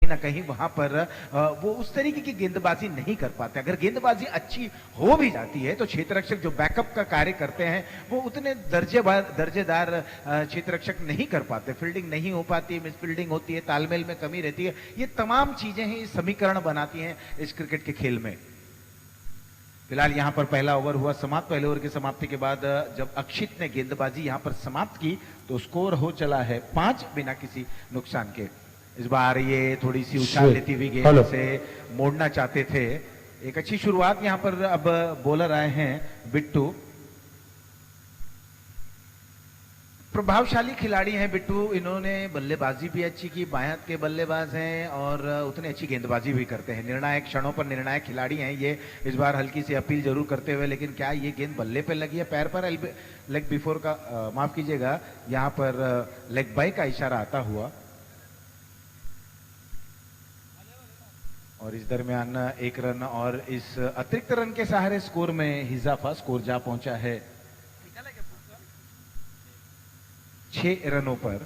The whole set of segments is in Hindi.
ना कहीं वहां पर वो उस तरीके की गेंदबाजी नहीं कर पाते। अगर गेंदबाजी अच्छी हो भी जाती है तो क्षेत्ररक्षक जो बैकअप का कार्य करते हैं वो उतने दर्जेदार क्षेत्ररक्षक नहीं कर पाते। फील्डिंग नहीं हो पाती, मिस फील्डिंग होती है, तालमेल में कमी रहती है। ये तमाम चीजें ही समीकरण बनाती हैं इस क्रिकेट के खेल में। फिलहाल यहां पर पहला ओवर हुआ समाप्त। पहले ओवर की समाप्ति के बाद जब अक्षित ने गेंदबाजी यहां पर समाप्त की तो स्कोर हो चला है 5 बिना किसी नुकसान के। इस बार ये थोड़ी सी उछाल लेती हुई गेंद से मोड़ना चाहते थे। एक अच्छी शुरुआत यहां पर अब बॉलर आए हैं बिट्टू, प्रभावशाली खिलाड़ी हैं बिट्टू। इन्होंने बल्लेबाजी भी अच्छी की, बाएं हाथ के बल्लेबाज हैं और उतनी अच्छी गेंदबाजी भी करते हैं। निर्णायक क्षणों पर निर्णायक खिलाड़ी हैं ये। इस बार हल्की सी अपील जरूर करते हुए, लेकिन क्या ये गेंद बल्ले पे लगी है, पैर पर? लेग बिफोर का माफ कीजिएगा, यहां पर लेग बाय का इशारा आता हुआ। और इस दरमियान एक रन और इस अतिरिक्त रन के सहारे स्कोर में इजाफा, स्कोर जा पहुंचा है 6 रनों पर।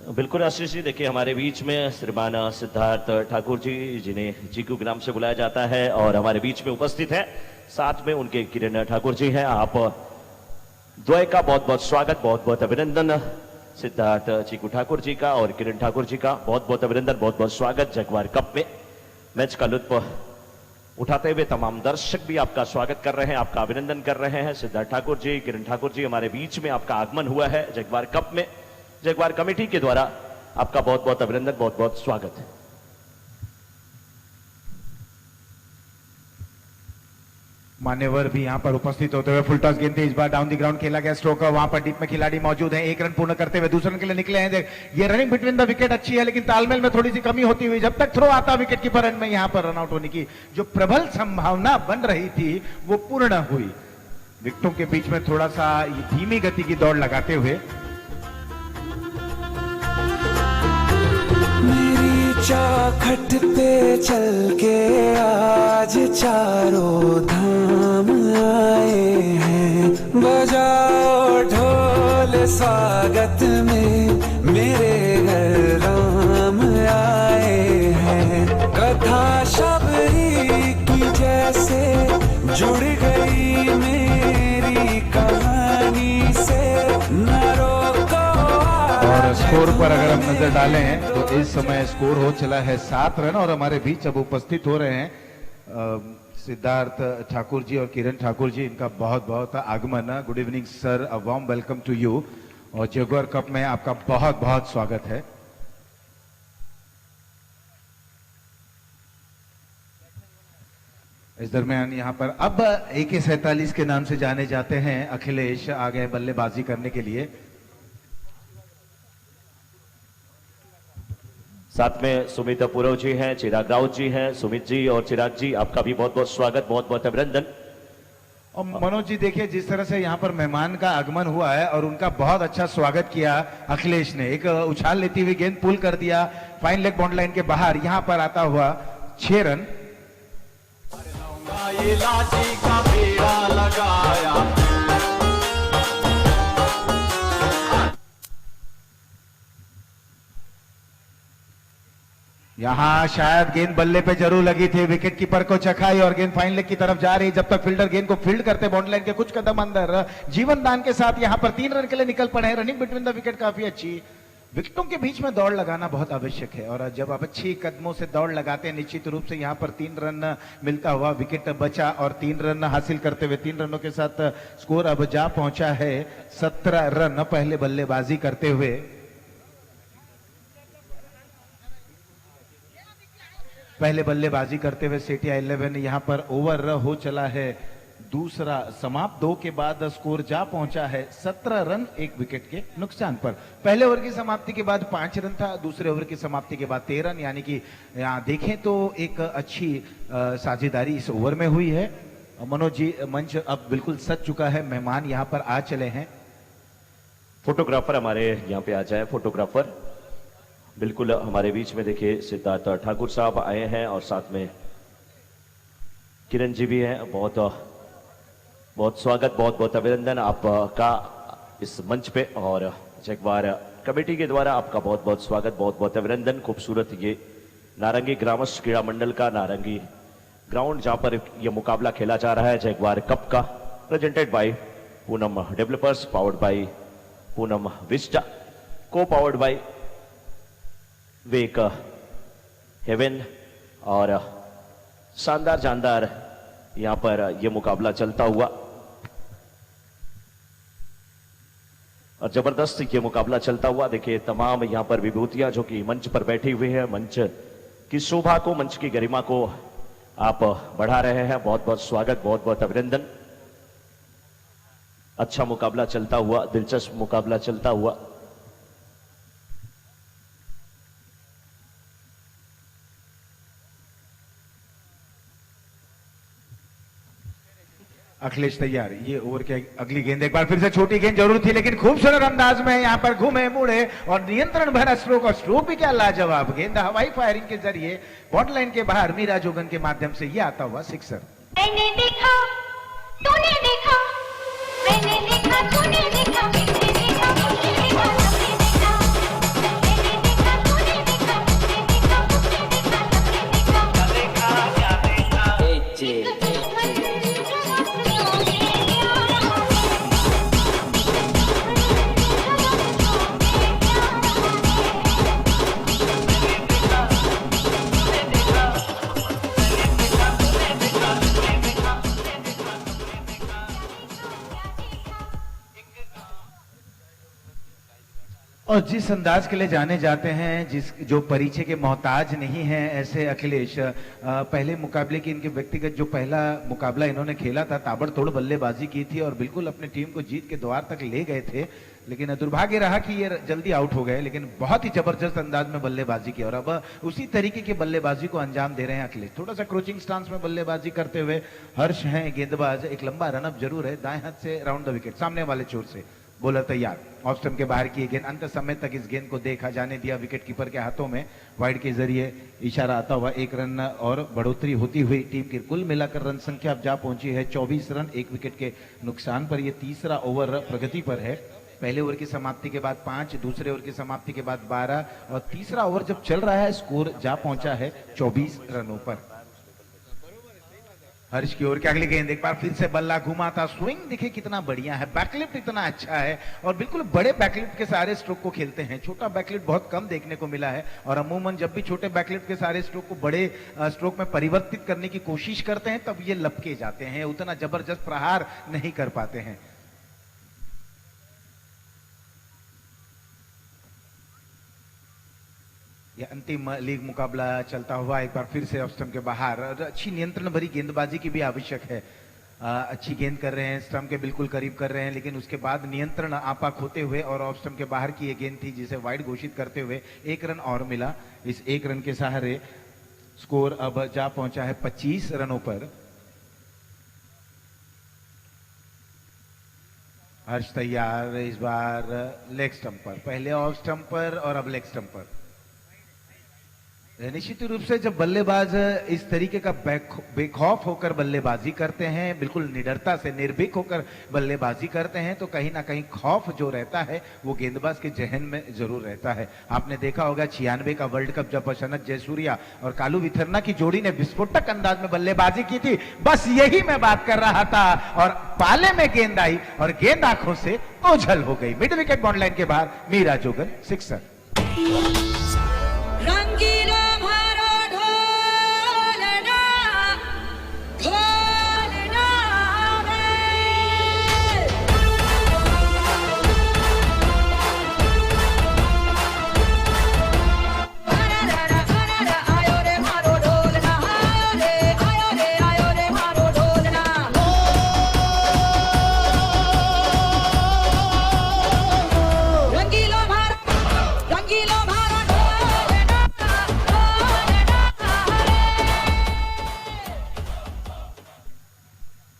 बिल्कुल आशीष जी, देखिए हमारे बीच में श्रीमान सिद्धार्थ ठाकुर जी, जिन्हें जीकू के नाम से बुलाया जाता है, और हमारे बीच में उपस्थित है, साथ में उनके किरण ठाकुर जी हैं। आप द्वय का बहुत बहुत स्वागत, बहुत बहुत अभिनंदन। सिद्धार्थ जीकू ठाकुर जी का और किरण ठाकुर जी का बहुत बहुत अभिनंदन, बहुत बहुत स्वागत। जगवार कप में मैच का लुत्फ उठाते हुए तमाम दर्शक भी आपका स्वागत कर रहे हैं, आपका अभिनंदन कर रहे हैं। सिद्धार्थ ठाकुर जी, किरण ठाकुर जी, हमारे बीच में आपका आगमन हुआ है जगवार कप में। जगवार कमेटी के द्वारा आपका बहुत बहुत अभिनंदन, बहुत बहुत स्वागत है। मान्यवर भी यहां पर उपस्थित होते हुए फुल टॉस गेंद थी। इस बार डाउन द ग्राउंड खेला गया स्ट्रोक, वहां पर डीप में खिलाड़ी मौजूद है। 1 रन पूर्ण करते हुए दूसरे रन के लिए निकले हैं। ये रनिंग बिटवीन द विकेट अच्छी है, लेकिन तालमेल में थोड़ी सी कमी होती हुई जब तक थ्रो आता विकेट कीपर एंड में यहां पर रनआउट होने की जो प्रबल संभावना बन रही थी वो पूर्ण हुई। विकेटों के बीच में थोड़ा सा धीमी गति की दौड़ लगाते हुए चौखट पे चल के आज चारों धाम आए हैं। बजाओ ढोल स्वागत में, मेरे घर राम आए हैं। कथा शबरी की जैसे जुड़ गई मेरी कहानी से, न रोको। और स्कोर पर अगर हम नजर डालें तो इस समय स्कोर हो चला है 7 रन। और हमारे बीच अब उपस्थित हो रहे हैं सिद्धार्थ ठाकुर जी और किरण ठाकुर जी। इनका बहुत बहुत आगमन। Good evening sir, a warm welcome to you. और जगुआर कप में आपका बहुत बहुत स्वागत है। इस दरमियान यहां पर अब AK-47 के नाम से जाने जाते हैं अखिलेश आ गए बल्लेबाजी करने के लिए। साथ में सुमित पुरोह जी हैं, चिराग राउत जी हैं। सुमित जी और चिराग जी, आपका भी बहुत बहुत स्वागत, बहुत बहुत अभिनंदन। और मनोज जी देखिए जिस तरह से यहाँ पर मेहमान का आगमन हुआ है और उनका बहुत अच्छा स्वागत किया अखिलेश ने। एक उछाल लेती हुई गेंद पुल कर दिया फाइन लेग बाउंड लाइन के बाहर, यहाँ पर आता हुआ 6 रन। लाठी का बेड़ा लगाया, यहां शायद गेंद बल्ले पे जरूर लगी थी, विकेट कीपर को चखाई और गेंद फाइन लेग की तरफ जा रही। जब तक फील्डर गेंद को फील्ड करते बाउंड्री लाइन के कुछ कदम अंदर, जीवन दान के साथ यहां पर 3 रन के लिए निकल पड़े हैं। रनिंग बिटवीन द विकेट काफी अच्छी। विकेटों के बीच में दौड़ लगाना बहुत आवश्यक है और जब आप अच्छी कदमों से दौड़ लगाते हैं निश्चित रूप से यहां पर 3 रन मिलता हुआ विकेट बचा और 3 रन हासिल करते हुए 3 रनों के साथ स्कोर अब जा पहुंचा है 17 रन पहले बल्लेबाजी करते हुए। पहले बल्लेबाजी करते हुए सेठिया 11 यहां पर ओवर हो चला है दूसरा समाप्त। 2 के बाद स्कोर जा पहुंचा है 17 रन 1 विकेट के नुकसान पर। पहले ओवर की समाप्ति के बाद 5 रन था, दूसरे ओवर की समाप्ति के बाद 13 रन, यानी कि यहां देखें तो एक अच्छी साझेदारी इस ओवर में हुई है। मनोज जी मंच अब बिल्कुल सज चुका है, मेहमान यहां पर आ चले हैं। फोटोग्राफर हमारे यहाँ पे आ जाए। फोटोग्राफर बिल्कुल हमारे बीच में देखिए सिद्धार्थ ठाकुर साहब आए हैं और साथ में किरण जी भी हैं। बहुत बहुत स्वागत, बहुत बहुत अभिनंदन आपका इस मंच पे और जगवार कमेटी के द्वारा आपका बहुत बहुत स्वागत, बहुत बहुत अभिनंदन। खूबसूरत ये नारंगी ग्रामस्थ क्रीड़ा मंडल का नारंगी ग्राउंड जहां पर यह मुकाबला खेला जा रहा है जगवार कप का, presented by Poonam developers, powered by Poonam Vista, co powered bye wake haven. और शानदार जानदार यहां पर यह मुकाबला चलता हुआ और जबरदस्त ये मुकाबला चलता हुआ। देखिए तमाम यहां पर विभूतियां जो कि मंच पर बैठी हुई है, मंच की शोभा को, मंच की गरिमा को आप बढ़ा रहे हैं। बहुत बहुत स्वागत, बहुत बहुत अभिनंदन। अच्छा मुकाबला चलता हुआ, दिलचस्प मुकाबला चलता हुआ। अखिलेश तैयार, ये ओवर के अगली गेंद एक बार फिर से छोटी गेंद जरूर थी, लेकिन खूबसूरत अंदाज में यहाँ पर घूमे मुड़े और नियंत्रण भरा स्ट्रोक, और स्ट्रोक भी क्या लाजवाब। गेंद हवाई फायरिंग के जरिए बॉट लाइन के बाहर मीरा जोगन के माध्यम से ये आता हुआ सिक्सर। मैंने देखा, तूने देखा, मैंने देखा, तूने देखा, किसने देखा, मुझे देखा, सबने देखा। मैंने देखा, तूने देखा, मुझे देखा, मुझे देखा, सबने देखा। क्या देखा? और जिस अंदाज के लिए जाने जाते हैं, जो परिचय के मोहताज नहीं है, ऐसे अखिलेश पहले मुकाबले की इनके व्यक्तिगत जो पहला मुकाबला इन्होंने खेला था, ताबड़तोड़ बल्लेबाजी की थी और बिल्कुल अपनी टीम को जीत के द्वार तक ले गए थे, लेकिन दुर्भाग्य रहा कि ये जल्दी आउट हो गए। लेकिन बहुत ही जबरदस्त अंदाज में बल्लेबाजी की और अब उसी तरीके की बल्लेबाजी को अंजाम दे रहे हैं अखिलेश। थोड़ा सा क्रोचिंग स्टांस में बल्लेबाजी करते हुए हर्ष हैं गेंदबाज। एक लंबा रनअप जरूर है, दाएं हाथ से राउंड द विकेट, सामने वाले छोर से बॉलर तैयार। ऑफ स्टंप के बाहर की गेंद, अंत समय तक इस गेंद को देखा जाने दिया विकेट कीपर के हाथों में। वाइड के जरिए इशारा आता हुआ, एक रन और बढ़ोतरी होती हुई टीम की कुल मिलाकर रन संख्या अब जा पहुंची है 24 रन, एक विकेट के नुकसान पर। यह तीसरा ओवर प्रगति पर है। पहले ओवर की समाप्ति के बाद 5, दूसरे ओवर की समाप्ति के बाद 12 और तीसरा ओवर जब चल रहा है स्कोर जा पहुंचा है 24 रनों पर। हर्ष की ओर के अगली गेंद, एक बार फिर से बल्ला घुमा था, स्विंग देखिए कितना बढ़िया है, बैकलिफ्ट इतना अच्छा है और बिल्कुल बड़े बैकलिफ्ट के सारे स्ट्रोक को खेलते हैं। छोटा बैकलिफ्ट बहुत कम देखने को मिला है और अमूमन जब भी छोटे बैकलिफ्ट के सारे स्ट्रोक को बड़े स्ट्रोक में परिवर्तित करने की कोशिश करते हैं तब ये लपके जाते हैं, उतना जबरदस्त प्रहार नहीं कर पाते हैं। यह अंतिम लीग मुकाबला चलता हुआ एक बार फिर से ऑफ स्टंप के बाहर। अच्छी नियंत्रण भरी गेंदबाजी की भी आवश्यक है। अच्छी गेंद कर रहे हैं, स्टंप के बिल्कुल करीब कर रहे हैं, लेकिन उसके बाद नियंत्रण आपा खोते हुए और ऑफ स्टंप के बाहर की यह गेंद थी जिसे वाइड घोषित करते हुए 1 रन और मिला। इस 1 रन के सहारे स्कोर अब जा पहुंचा है 25 रनों पर। हर्ष तैयार, इस बार लेग स्टंप पर, पहले ऑफ स्टंप पर और अब लेग स्टंप पर। निश्चित रूप से जब बल्लेबाज इस तरीके का बेखौफ होकर बल्लेबाजी करते हैं, बिल्कुल निडरता से निर्भीक होकर बल्लेबाजी करते हैं, तो कहीं ना कहीं खौफ जो रहता है वो गेंदबाज के जहन में जरूर रहता है। आपने देखा होगा 96 का वर्ल्ड कप जब शनत जयसूर्या और कालू विथरना की जोड़ी ने विस्फोटक अंदाज में बल्लेबाजी की थी, बस यही मैं बात कर रहा था। और पाले में गेंद आई और गेंद आंखों से ओझल हो गई। मिड विकेट बॉन्ड लाइन के बाहर मीरा जोगन सिक्सर। रंगीला भरा ढोलना, ढोलना रे। भरा आयो रे मारो ढोलना, आयो रे मारो ढोलना। रंगीला भरा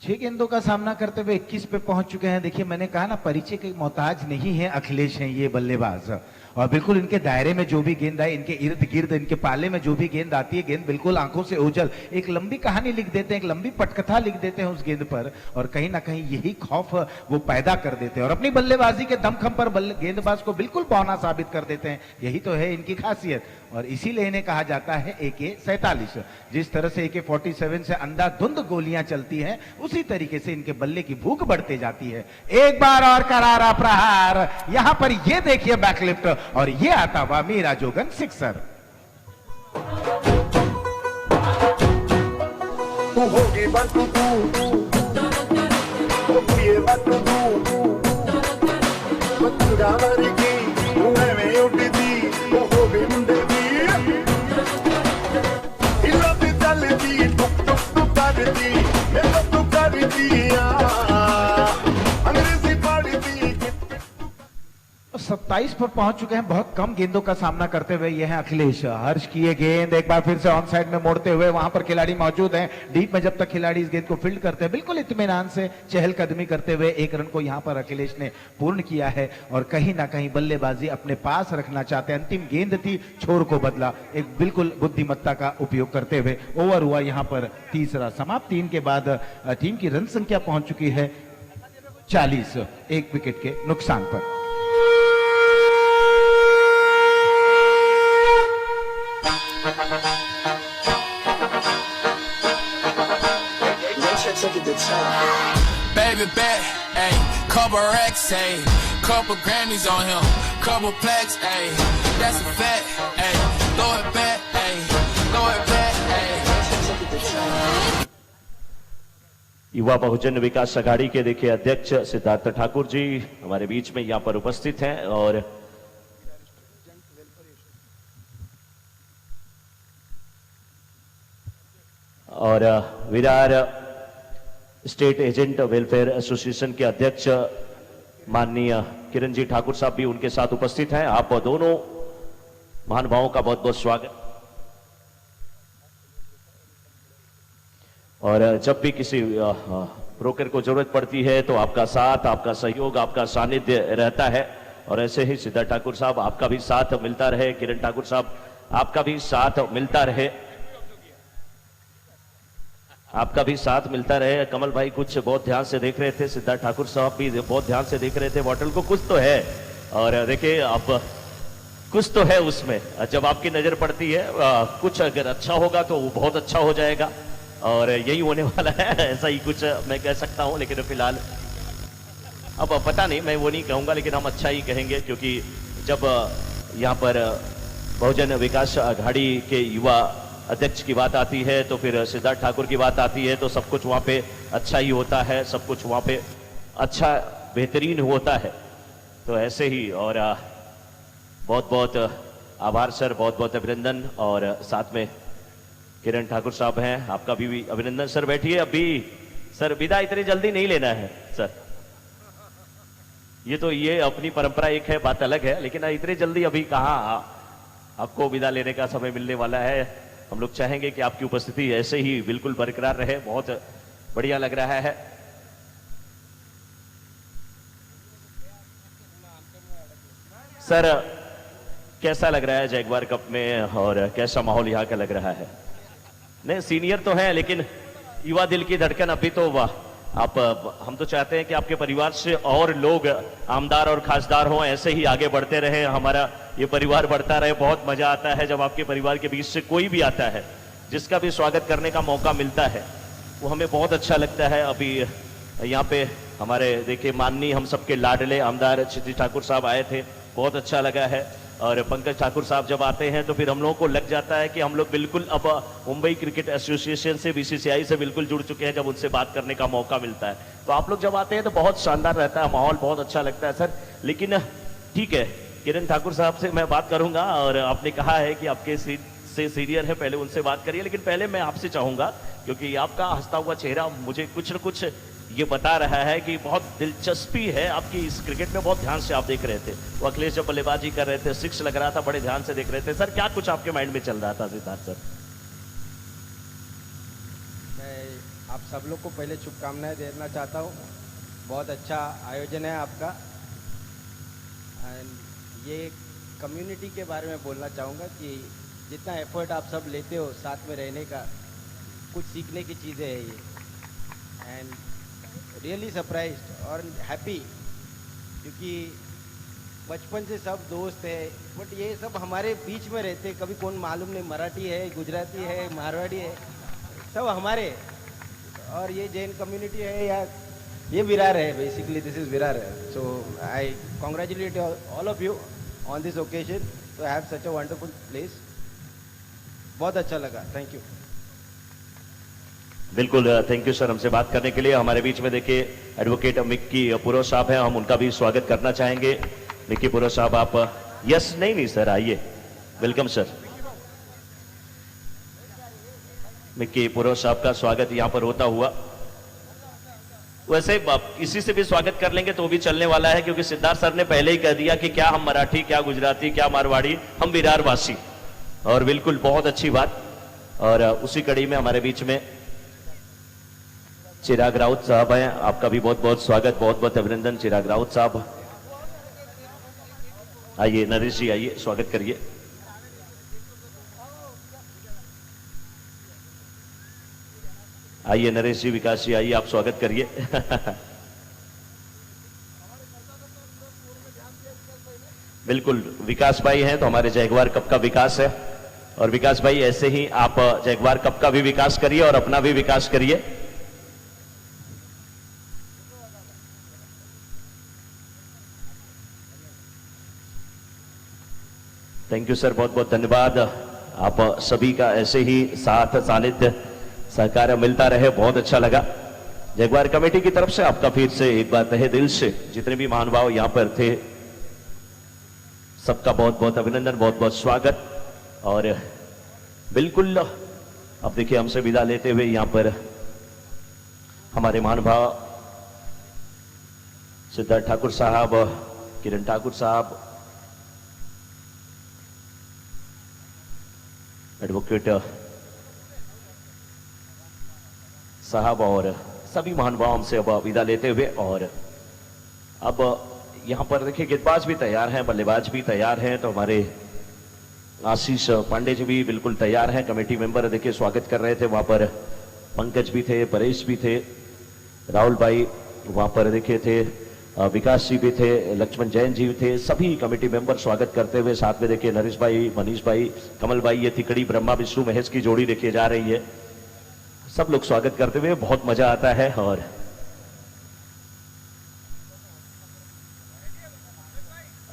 6 गेंदों का सामना करते हुए 21 पे पहुंच चुके हैं। देखिए मैंने कहा ना, परिचय के मोहताज नहीं है अखिलेश हैं ये बल्लेबाज। और बिल्कुल इनके दायरे में जो भी गेंद आए, इनके इर्द गिर्द, इनके पाले में जो भी गेंद आती है, गेंद बिल्कुल आंखों से ओझल, एक लंबी कहानी लिख देते हैं, एक लंबी पटकथा लिख देते हैं उस गेंद पर, और कहीं ना कहीं यही खौफ वो पैदा कर देते हैं और अपनी बल्लेबाजी के दमखम पर गेंदबाज को बिल्कुल बौना साबित कर देते हैं। यही तो है इनकी खासियत, और इसीलिए इन्हें कहा जाता है AK-47। जिस तरह से AK-47 से अंधाधुंध गोलियां चलती हैं, उसी तरीके से इनके बल्ले की भूख बढ़ते जाती है। एक बार और करारा प्रहार, यहां पर ये देखिए बैकलिफ्ट, और ये आता हुआ मीरा जोगन sixer. Tu hogi batu tu, o piye batu tu, batu varigi, unave uddidi, o hogi munde di, ilati chaldi, tuk tuk tuk kardi, mera tu kardi ya, अंग्रेजी पढ़ती। 27 पर पहुंच चुके हैं, बहुत कम गेंदों का सामना करते हुए ये हैं अखिलेश। हर्ष की ये गेंद एक बार फिर से ऑन साइड में मोड़ते हुए, वहां पर खिलाड़ी मौजूद हैं डीप में। जब तक खिलाड़ी इस गेंद को फील्ड करते हैं, बिल्कुल इत्मीनान से चहलकदमी करते हुए 1 रन को यहां पर अखिलेश ने पूर्ण किया है, और कहीं ना कहीं बल्लेबाजी अपने पास रखना चाहते हैं। अंतिम गेंद थी, छोर को बदला, एक बिल्कुल बुद्धिमत्ता का उपयोग करते हुए ओवर हुआ यहां पर तीसरा समाप्त। 3 के बाद टीम की रन संख्या पहुंच चुकी है 40, 1 विकेट के नुकसान पर। Baby bet, ayy, couple racks, ayy, couple Grammys on him, couple plaques, ayy, that's a fact, ayy, throw it back, ayy, throw it back, ayy. युवा बहुजन विकास अघाड़ी के देखिए अध्यक्ष सिद्धार्थ ठाकुर जी हमारे बीच में यहां पर उपस्थित हैं, और Virar state agent welfare association के अध्यक्ष माननीय किरण जी ठाकुर साहब भी उनके साथ उपस्थित हैं। आप दोनों महानुभावों का बहुत बहुत स्वागत। और जब भी किसी ब्रोकर को जरूरत पड़ती है तो आपका साथ, आपका सहयोग, आपका सानिध्य रहता है, और ऐसे ही सिद्धार्थ ठाकुर साहब आपका भी साथ मिलता रहे, किरण ठाकुर साहब आपका भी साथ मिलता रहे, आपका भी साथ मिलता रहे। कमल भाई कुछ बहुत ध्यान से देख रहे थे, सिद्धार्थ ठाकुर साहब भी बहुत ध्यान से देख रहे थे बॉटल को, कुछ तो है, और देखिए आप कुछ तो है उसमें, जब आपकी नजर पड़ती है कुछ अगर अच्छा होगा तो वो बहुत अच्छा हो जाएगा, और यही होने वाला है, ऐसा ही कुछ मैं कह सकता हूं। लेकिन फिलहाल अब पता नहीं, मैं वो नहीं कहूंगा, लेकिन हम अच्छा ही कहेंगे, क्योंकि जब यहाँ पर बहुजन विकास अघाड़ी के युवा अध्यक्ष की बात आती है तो फिर सिद्धार्थ ठाकुर की बात आती है, तो सब कुछ वहां पे अच्छा ही होता है, सब कुछ वहां पे अच्छा बेहतरीन होता है। तो ऐसे ही, और बहुत बहुत आभार सर, बहुत बहुत अभिनंदन, और साथ में किरण ठाकुर साहब हैं, आपका भी अभिनंदन सर। बैठिए, अभी सर विदा इतनी जल्दी नहीं लेना है सर, ये अपनी परंपरा एक है, बात अलग है, लेकिन इतनी जल्दी अभी कहाँ आपको विदा लेने का समय मिलने वाला है। हम लोग चाहेंगे कि आपकी उपस्थिति ऐसे ही बिल्कुल बरकरार रहे, बहुत बढ़िया लग रहा है। सर कैसा लग रहा है जैगवार कप में, और कैसा माहौल यहाँ का लग रहा है? नहीं, सीनियर तो है, लेकिन युवा दिल की धड़कन अभी तो हम तो चाहते हैं कि आपके परिवार से और लोग आमदार और खासदार हों, ऐसे ही आगे बढ़ते रहे, हमारा ये परिवार बढ़ता रहे। बहुत मजा आता है जब आपके परिवार के बीच से कोई भी आता है, जिसका भी स्वागत करने का मौका मिलता है, वो हमें बहुत अच्छा लगता है। अभी यहाँ पे हमारे देखिए माननीय हम सबके लाडले आमदार क्षितिज ठाकुर साहब आए थे, बहुत अच्छा लगा है। और पंकज ठाकुर साहब जब आते हैं तो फिर हम लोगों को लग जाता है कि हम लोग बिल्कुल अब मुंबई क्रिकेट एसोसिएशन से, बीसीसीआई से बिल्कुल जुड़ चुके हैं, जब उनसे बात करने का मौका मिलता है। तो आप लोग जब आते हैं तो बहुत शानदार रहता है, माहौल बहुत अच्छा लगता है सर। लेकिन ठीक है, किरण ठाकुर साहब से मैं बात करूंगा, और आपने कहा है कि आपके से सीनियर है, पहले उनसे बात करिए। लेकिन पहले मैं आपसे चाहूंगा, क्योंकि आपका हंसता हुआ चेहरा मुझे कुछ न कुछ ये बता रहा है कि बहुत दिलचस्पी है आपकी इस क्रिकेट में, बहुत ध्यान से आप देख रहे थे। वो अखिलेश जब बल्लेबाजी कर रहे थे, 6 लग रहा था, बड़े ध्यान से देख रहे थे। सर क्या कुछ आपके माइंड में चल रहा था सिद्धार्थ सर? मैं आप सब लोग को पहले शुभकामनाएं देना चाहता हूँ। बहुत अच्छा आयोजन है आपका, एंड ये कम्युनिटी के बारे में बोलना चाहूँगा कि जितना एफर्ट आप सब लेते हो साथ में रहने का, कुछ सीखने की चीज़ें है ये। एंड रियली सरप्राइज्ड और हैप्पी, क्योंकि बचपन से सब दोस्त है, बट ये सब हमारे बीच में रहते, कभी कौन मालूम नहीं मराठी है, गुजराती है, मारवाड़ी है, सब हमारे। और ये जैन कम्युनिटी है या ये विरार है, बेसिकली दिस इज विरार है। So I congratulate all of you on this occasion to have such a wonderful place. बहुत अच्छा लगा, थैंक यू। बिल्कुल, थैंक यू सर हमसे बात करने के लिए। हमारे बीच में देखिए एडवोकेट मिक्की पुरो साहब हैं, हम उनका भी स्वागत करना चाहेंगे। मिक्की पुरो साहब आप यस नहीं सर, आइए, वेलकम सर। मिक्की पुरो साहब का स्वागत यहां पर होता हुआ। वैसे किसी से भी स्वागत कर लेंगे तो भी चलने वाला है, क्योंकि सिद्धार्थ सर ने पहले ही कह दिया कि क्या हम मराठी, क्या गुजराती, क्या मारवाड़ी, हम विरारवासी। और बिल्कुल बहुत अच्छी बात। और उसी कड़ी में हमारे बीच में चिराग राउत साहब हैं, आपका भी बहुत बहुत स्वागत, बहुत बहुत अभिनंदन चिराग राउत साहब। आइए नरेश जी, आइए स्वागत करिए। आइए नरेश जी, विकास जी आइए, आप स्वागत करिए। बिल्कुल, विकास भाई हैं तो हमारे जैगवार कप का विकास है। और विकास भाई ऐसे ही आप जैगवार कप का भी विकास करिए और अपना भी विकास करिए। थैंक यू सर, बहुत बहुत धन्यवाद। आप सभी का ऐसे ही साथ सानिध्य सहकार मिलता रहे, बहुत अच्छा लगा। जगवार कमेटी की तरफ से आपका फिर से एक बार तहे दिल से जितने भी महानुभाव यहां पर थे सबका बहुत बहुत अभिनंदन, बहुत बहुत स्वागत। और बिल्कुल अब देखिए हमसे विदा लेते हुए यहां पर हमारे महानुभाव सिद्धार्थ ठाकुर साहब, किरण ठाकुर साहब, एडवोकेट साहब और सभी महानुभाव हमसे अब विदा लेते हुए। और अब यहां पर देखिए गेंदबाज भी तैयार हैं, बल्लेबाज भी तैयार हैं, तो हमारे आशीष पांडे जी भी बिल्कुल तैयार हैं। कमेटी मेंबर देखिए स्वागत कर रहे थे, वहां पर पंकज भी थे, परेश भी थे, राहुल भाई वहां पर देखे थे, विकास जी भी थे, लक्ष्मण जैन जी भी थे, सभी कमेटी मेंबर स्वागत करते हुए। साथ में देखिए नरेश भाई, मनीष भाई, कमल भाई, ये तिकड़ी ब्रह्मा विष्णु महेश की जोड़ी देखिए जा रही है। सब लोग स्वागत करते हुए, बहुत मजा आता है।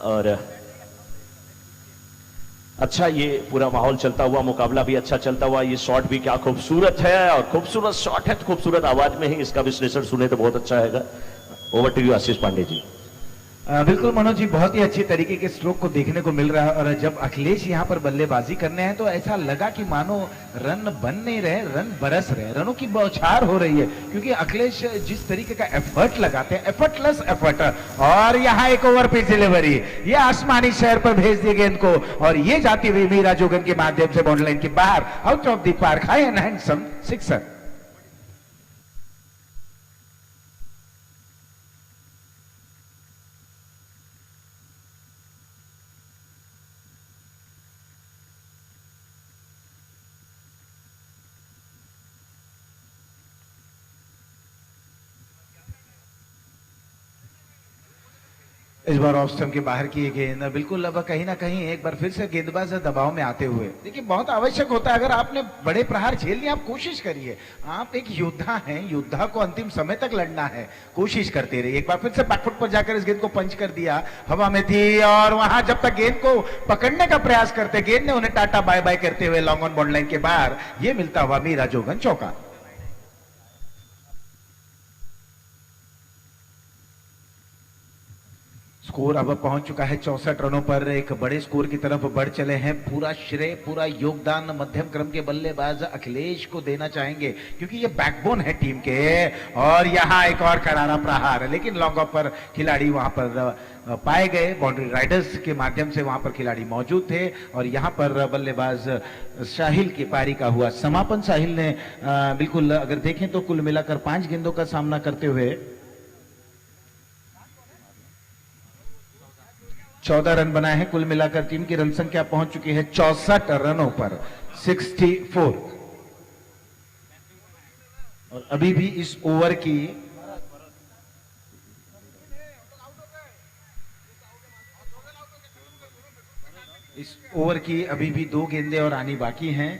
और अच्छा ये पूरा माहौल चलता हुआ, मुकाबला भी अच्छा चलता हुआ, ये शॉट भी क्या खूबसूरत है और खूबसूरत शॉट है, खूबसूरत आवाज में ही इसका विश्लेषण सुने तो बहुत अच्छा है। ओवर टू यू आशीष पांडे जी। बिल्कुल मनोज जी, बहुत ही अच्छी तरीके के स्ट्रोक को देखने को मिल रहा है। और जब अखिलेश यहाँ पर बल्लेबाजी करने हैं तो ऐसा लगा कि मानो रन बन नहीं रहे, रन बरस रहे, रनों की बौछार हो रही है, क्योंकि अखिलेश जिस तरीके का एफर्ट लगाते हैं, एफर्टलेस एफर्ट। और यहाँ एक ओवर पिच डिलीवरी, ये आसमानी शहर पर भेज दी गेंद को और ये जाती हुई मीरा जोगन के माध्यम से बाउंड्री लाइन के बाहर, out of the park, high and handsome sixer. इस बार ऑफ स्टंप के बाहर की गेंद, बिल्कुल अब कहीं ना कहीं एक बार फिर से गेंदबाज दबाव में आते हुए, देखिए बहुत आवश्यक होता है, अगर आपने बड़े प्रहार झेल लिए, आप कोशिश करिए, आप एक योद्धा हैं, योद्धा को अंतिम समय तक लड़ना है, कोशिश करते रहिए। एक बार फिर से बैकफुट पर जाकर इस गेंद को पंच कर दिया, हवा में थी और वहां जब तक गेंद को पकड़ने का प्रयास करते, गेंद ने उन्हें टाटा बाय बाय करते हुए लॉन्ग ऑन बाउंड्री लाइन के बाहर, ये मिलता हुआ मीरा जोगन चौका। स्कोर अब पहुंच चुका है 64 रनों पर, एक बड़े स्कोर की तरफ बढ़ चले हैं। पूरा श्रेय, पूरा योगदान मध्यम क्रम के बल्लेबाज अखिलेश को देना चाहेंगे, क्योंकि ये बैकबोन है टीम के। और यहां एक और करारा प्रहार, लेकिन लॉन्ग ऑफ पर खिलाड़ी वहां पर पाए गए, बाउंड्री राइडर्स के माध्यम से वहां पर खिलाड़ी मौजूद थे। और यहां पर बल्लेबाज साहिल की पारी का हुआ समापन। साहिल ने बिल्कुल अगर देखें तो कुल मिलाकर 5 गेंदों का सामना करते हुए 14 रन बनाए हैं। कुल मिलाकर टीम की रन संख्या पहुंच चुकी है 64 रनों पर, 64। और अभी भी इस ओवर की अभी भी 2 गेंदें और आनी बाकी हैं।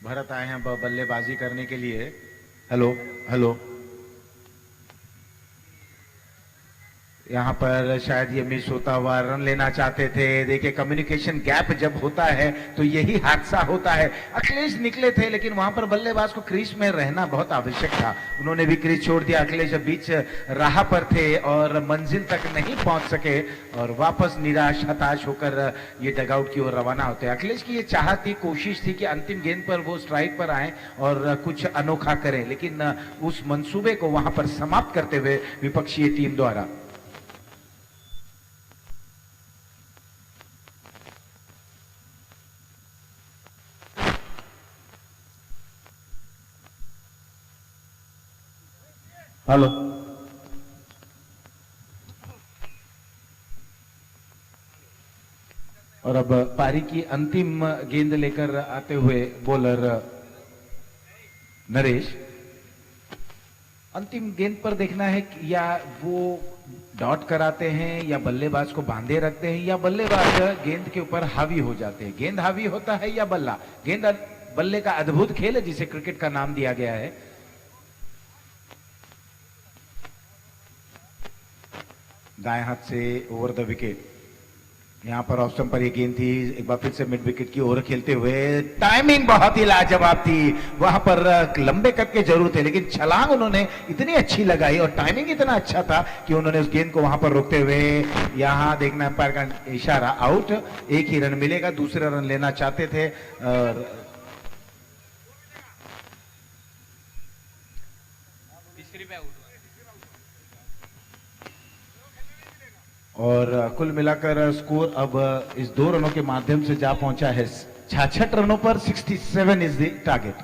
भरत आए हैं बल्लेबाजी करने के लिए। हेलो हेलो, यहां पर शायद ये मिस होता हुआ रन लेना चाहते थे। देखिए कम्युनिकेशन गैप जब होता है तो यही हादसा होता है। अखिलेश निकले थे लेकिन वहां पर बल्लेबाज को क्रीज में रहना बहुत आवश्यक था। उन्होंने भी क्रीज छोड़ दिया। अखिलेश बीच राह पर थे और मंजिल तक नहीं पहुंच सके और वापस निराश हताश होकर ये डगआउट की ओर रवाना होते हैं। अखिलेश की ये चाहत थी, कोशिश थी कि अंतिम गेंद पर वो स्ट्राइक पर आए और कुछ अनोखा करें, लेकिन उस मंसूबे को वहां पर समाप्त करते हुए विपक्षीय टीम द्वारा। हेलो, और अब पारी की अंतिम गेंद लेकर आते हुए बॉलर नरेश। अंतिम गेंद पर देखना है कि या वो डॉट कराते हैं या बल्लेबाज को बांधे रखते हैं या बल्लेबाज गेंद के ऊपर हावी हो जाते हैं। गेंद हावी होता है या बल्ला। गेंद बल्ले का अद्भुत खेल है जिसे क्रिकेट का नाम दिया गया है। दाएं हाथ से ओवर द विकेट। यहां पर ऑफ स्टंप पर ये गेंद थी। एक बार फिर से मिड विकेट की ओर खेलते हुए टाइमिंग बहुत ही लाजवाब थी। वहां पर लंबे कद के जरूर थे लेकिन छलांग उन्होंने इतनी अच्छी लगाई और टाइमिंग इतना अच्छा था कि उन्होंने उस गेंद को वहां पर रोकते हुए, यहां देखना अंपायर का इशारा, आउट। एक ही रन मिलेगा, दूसरा रन लेना चाहते थे और कुल मिलाकर स्कोर अब इस 2 रनों के माध्यम से जा पहुंचा है 66 रनों पर। 67 इज द टारगेट।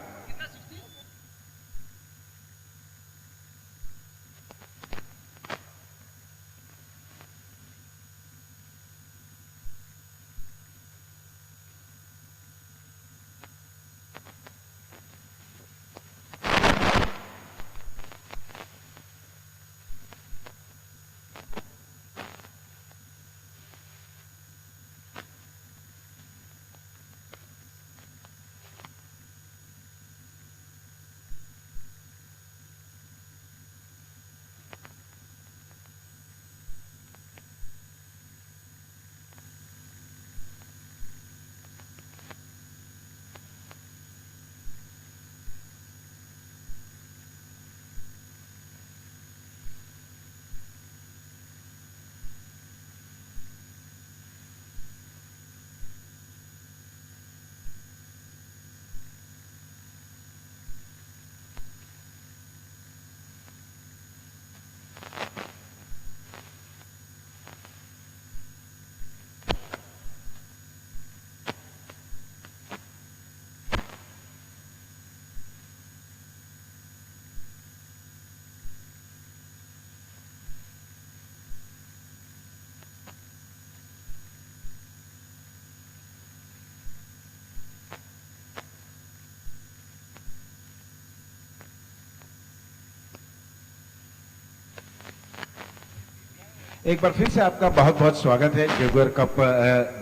एक बार फिर से आपका बहुत बहुत स्वागत है जेगुआर कप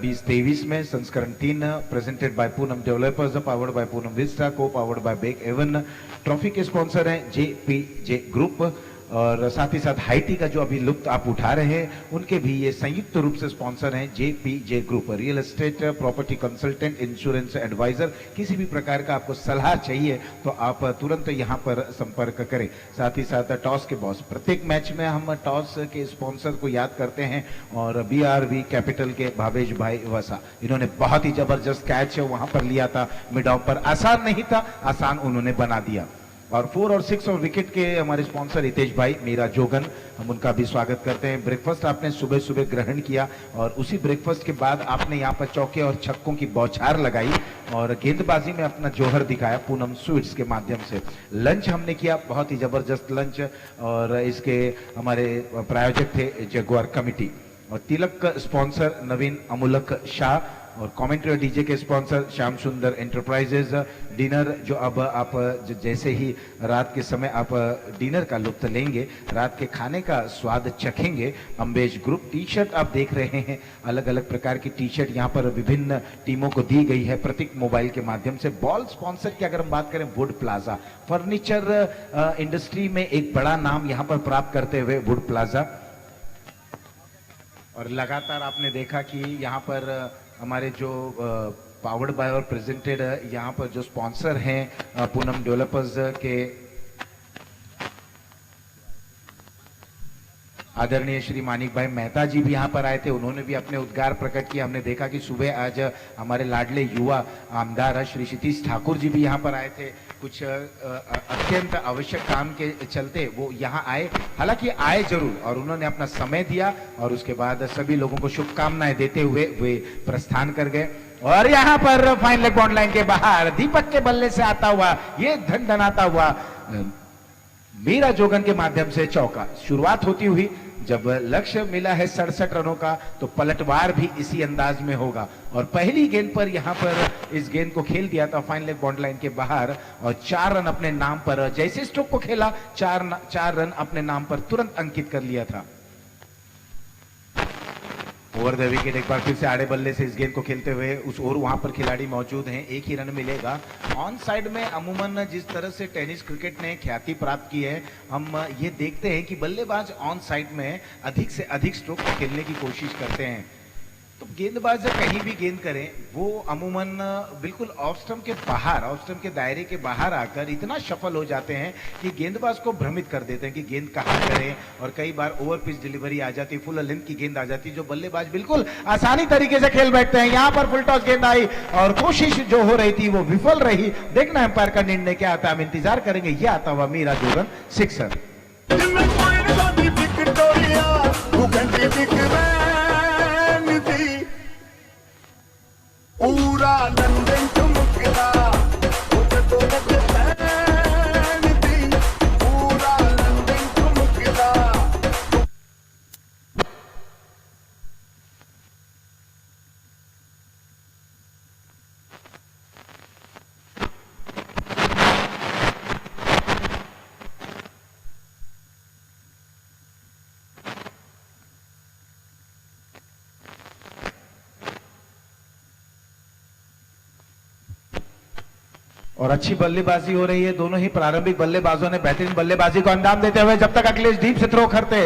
2023 में संस्करण 3 presented by Poonam developers, powered by Poonam Vista, co powered by Bake Avon. Trophy के स्पॉन्सर हैं JPJ ग्रुप और साथ ही साथ हाईटी का जो अभी लुत्फ आप उठा रहे हैं उनके भी ये संयुक्त रूप से स्पॉन्सर हैं JPJ group. Real estate, property consultant, insurance advisor, किसी भी प्रकार का आपको सलाह चाहिए तो आप तुरंत यहाँ पर संपर्क करें। साथ ही साथ टॉस के बॉस, प्रत्येक मैच में हम टॉस के स्पॉन्सर को याद करते हैं और BRV कैपिटल के भावेश भाई वसा, इन्होंने बहुत ही जबरदस्त कैच वहां पर लिया था मिड ऑफ पर। आसान नहीं था, आसान उन्होंने बना दिया। और 4 और 6 और विकेट के हमारे स्पॉन्सर हितेश भाई मीरा जोगन, हम उनका भी स्वागत करते हैं। ब्रेकफास्ट आपने सुबह सुबह ग्रहण किया और उसी ब्रेकफास्ट के बाद आपने यहाँ पर चौके और छक्कों की बौछार लगाई और गेंदबाजी में अपना जौहर दिखाया पूनम स्वीट्स के माध्यम से। लंच हमने किया, बहुत ही जबरदस्त लंच, और इसके हमारे प्रायोजक थे जगुआर कमिटी, और तिलक का स्पॉन्सर नवीन अमूलक शाह, और कमेंट्री और डीजे के स्पॉन्सर श्याम सुंदर एंटरप्राइजेज। डिनर जो अब आप जैसे ही रात के समय आप डिनर का लुत्फ लेंगे, रात के खाने का स्वाद चखेंगे, अम्बेश ग्रुप। टी शर्ट आप देख रहे हैं, अलग अलग प्रकार की टी शर्ट यहाँ पर विभिन्न टीमों को दी गई है प्रतीक मोबाइल के माध्यम से। बॉल स्पॉन्सर की अगर हम बात करें, वुड प्लाजा, फर्नीचर इंडस्ट्री में एक बड़ा नाम यहाँ पर प्राप्त करते हुए वुड प्लाजा। और लगातार आपने देखा कि यहाँ पर हमारे जो पावर्ड बाय और प्रेजेंटेड यहाँ पर जो स्पॉन्सर हैं पूनम डेवलपर्स के आदरणीय श्री मानिक भाई मेहता जी भी यहाँ पर आए थे, उन्होंने भी अपने उद्गार प्रकट किए। हमने देखा कि सुबह आज हमारे लाडले युवा आमदार श्री क्षितिज ठाकुर जी भी यहाँ पर आए थे, कुछ अत्यंत आवश्यक काम के चलते वो यहाँ आए। हालांकि आए जरूर और उन्होंने अपना समय दिया और उसके बाद सभी लोगों को शुभकामनाएं देते हुए वे प्रस्थान कर गए। और यहाँ पर फाइन लेग बॉन्ड लाइन के बाहर दीपक के बल्ले से आता हुआ ये धनधनाता हुआ मीरा जोगन के माध्यम से चौका। शुरुआत होती हुई जब लक्ष्य मिला है 67 रनों का, तो पलटवार भी इसी अंदाज में होगा। और पहली गेंद पर यहां पर इस गेंद को खेल दिया था फाइन लेग बॉन्ड लाइन के बाहर और 4 रन अपने नाम पर, जैसे स्ट्रोक को खेला 4 रन अपने नाम पर तुरंत अंकित कर लिया था। ओवर द विकेट एक बार फिर से आड़े बल्ले से इस गेंद को खेलते हुए उस ओर वहां पर खिलाड़ी मौजूद हैं, एक ही रन मिलेगा। ऑन साइड में अमूमन जिस तरह से टेनिस क्रिकेट ने ख्याति प्राप्त की है, हम ये देखते हैं कि बल्लेबाज ऑन साइड में अधिक से अधिक स्ट्रोक खेलने की कोशिश करते हैं। तो गेंदबाज कहीं भी गेंद करें, वो अमूमन बिल्कुल ऑफ स्टंप के बाहर, ऑफ स्टंप के दायरे के बाहर आकर इतना सफल हो जाते हैं कि गेंदबाज को भ्रमित कर देते हैं कि गेंद कहां करें। और कई बार ओवर पिच डिलीवरी आ जाती, फुल लेंथ की गेंद आ जाती, जो बल्लेबाज बिल्कुल आसानी तरीके से खेल बैठते हैं। यहां पर फुल टॉस गेंद आई और कोशिश जो हो रही थी वो विफल रही। देखना एम्पायर का निर्णय क्या आता है, हम इंतजार करेंगे। यह आता हुआ मीरा जोगन सिक्सर। पूरा लंदन चमकदा तो पूरा लंदन चमकदा। और अच्छी बल्लेबाजी हो रही है, दोनों ही प्रारंभिक बल्लेबाजों ने बेहतरीन बल्लेबाजी को अंजाम देते हुए जब तक अखिलेश डीप से थ्रो करते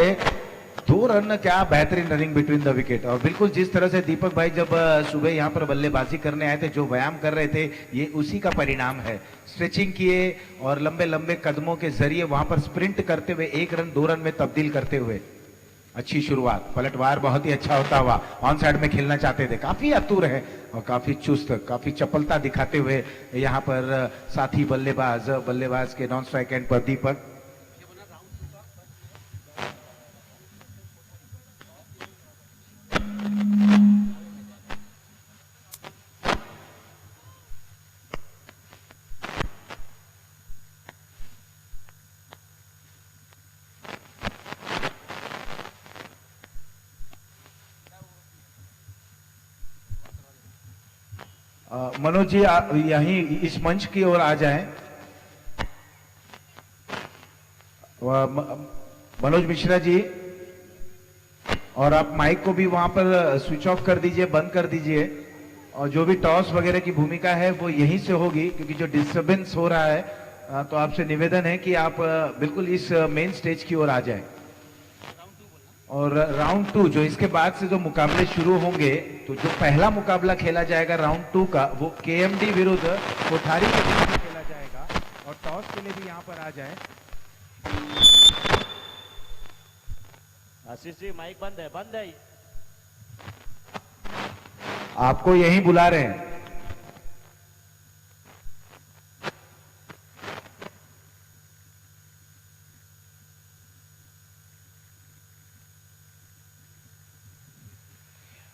2 रन, क्या बेहतरीन रनिंग बिटवीन द विकेट। और बिल्कुल जिस तरह से दीपक भाई जब सुबह यहाँ पर बल्लेबाजी करने आए थे, जो व्यायाम कर रहे थे, ये उसी का परिणाम है। स्ट्रेचिंग किए और लंबे लंबे कदमों के जरिए वहां पर स्प्रिंट करते हुए 1 रन 2 रन में तब्दील करते हुए अच्छी शुरुआत। पलटवार बहुत ही अच्छा होता हुआ ऑन साइड में खेलना चाहते थे, काफी आतुर है और काफी चुस्त, काफी चपलता दिखाते हुए यहाँ पर साथी बल्लेबाज के नॉन स्ट्राइक एंड पर दीपक। मनोज जी यहीं इस मंच की ओर आ जाएं। मनोज मिश्रा जी, और आप माइक को भी वहां पर स्विच ऑफ कर दीजिए, बंद कर दीजिए। और जो भी टॉस वगैरह की भूमिका है वो यहीं से होगी, क्योंकि जो डिस्टर्बेंस हो रहा है, तो आपसे निवेदन है कि आप बिल्कुल इस मेन स्टेज की ओर आ जाएं। और राउंड 2 जो इसके बाद से जो मुकाबले शुरू होंगे, तो जो पहला मुकाबला खेला जाएगा राउंड 2 का, वो केएमडी विरुद्ध कोठारी के बीच खेला जाएगा। और टॉस के लिए भी यहाँ पर आ जाए। आशीष जी माइक बंद है, बंद है। आपको यहीं बुला रहे हैं।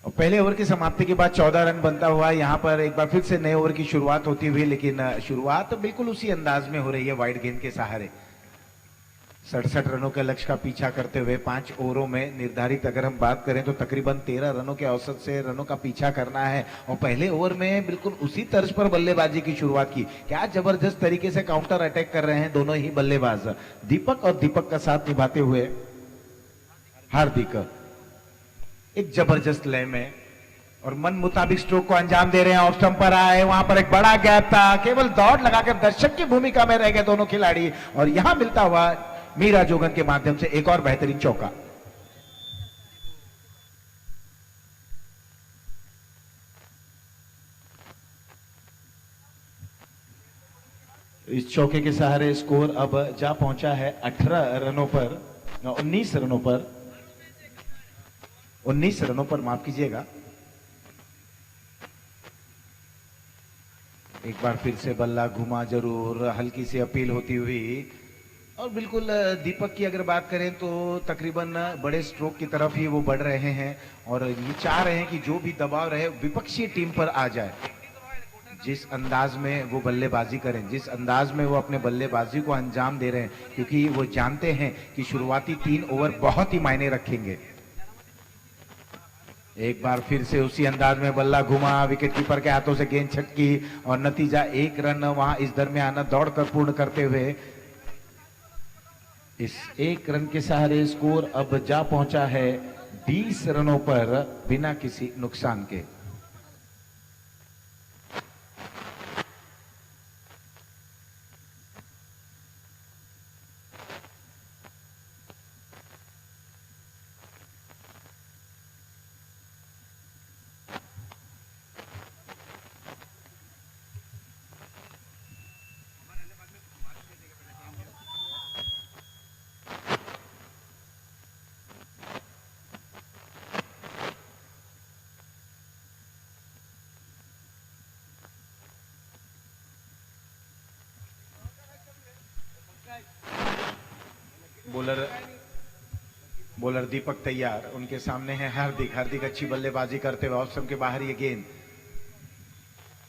और पहले ओवर की समाप्ति के बाद 14 रन बनता हुआ यहाँ पर एक बार फिर से नए ओवर की शुरुआत होती हुई, लेकिन शुरुआत बिल्कुल उसी अंदाज में हो रही है वाइड गेंद के सहारे। 67 रनों के लक्ष्य का पीछा करते हुए 5 ओवरों में निर्धारित अगर हम बात करें तो तकरीबन 13 रनों के औसत से रनों का पीछा करना है। और पहले ओवर में बिल्कुल उसी तर्ज पर बल्लेबाजी की शुरुआत की। क्या जबरदस्त तरीके से काउंटर अटैक कर रहे हैं दोनों ही बल्लेबाज, दीपक और दीपक का साथ निभाते हुए हार्दिक। एक जबरदस्त लय में और मन मुताबिक स्ट्रोक को अंजाम दे रहे हैं। ऑफ स्टंप पर आए, वहां पर एक बड़ा गैप था, केवल दौड़ लगाकर दर्शक की भूमिका में रह गए दोनों खिलाड़ी। और यहां मिलता हुआ मीरा जोगन के माध्यम से एक और बेहतरीन चौका। इस चौके के सहारे स्कोर अब जा पहुंचा है 18 रनों पर, 19 रनों पर, 19 रनों पर, माफ कीजिएगा। एक बार फिर से बल्ला घुमा जरूर, हल्की सी अपील होती हुई। और बिल्कुल दीपक की अगर बात करें तो तकरीबन बड़े स्ट्रोक की तरफ ही वो बढ़ रहे हैं और ये चाह रहे हैं कि जो भी दबाव रहे विपक्षी टीम पर आ जाए। जिस अंदाज में वो बल्लेबाजी करें, जिस अंदाज में वो अपने बल्लेबाजी को अंजाम दे रहे हैं, क्योंकि वो जानते हैं कि शुरुआती 3 ओवर बहुत ही मायने रखेंगे। एक बार फिर से उसी अंदाज में बल्ला घुमा, विकेटकीपर के हाथों से गेंद छटकी और नतीजा 1 रन वहां इस दरमियान दौड़कर पूर्ण करते हुए इस 1 रन के सहारे स्कोर अब जा पहुंचा है 20 रनों पर बिना किसी नुकसान के। बॉलर दीपक तैयार, उनके सामने है हार्दिक। हार्दिक अच्छी बल्लेबाजी करते हुए ऑफ स्टंप के बाहर ये गेंद,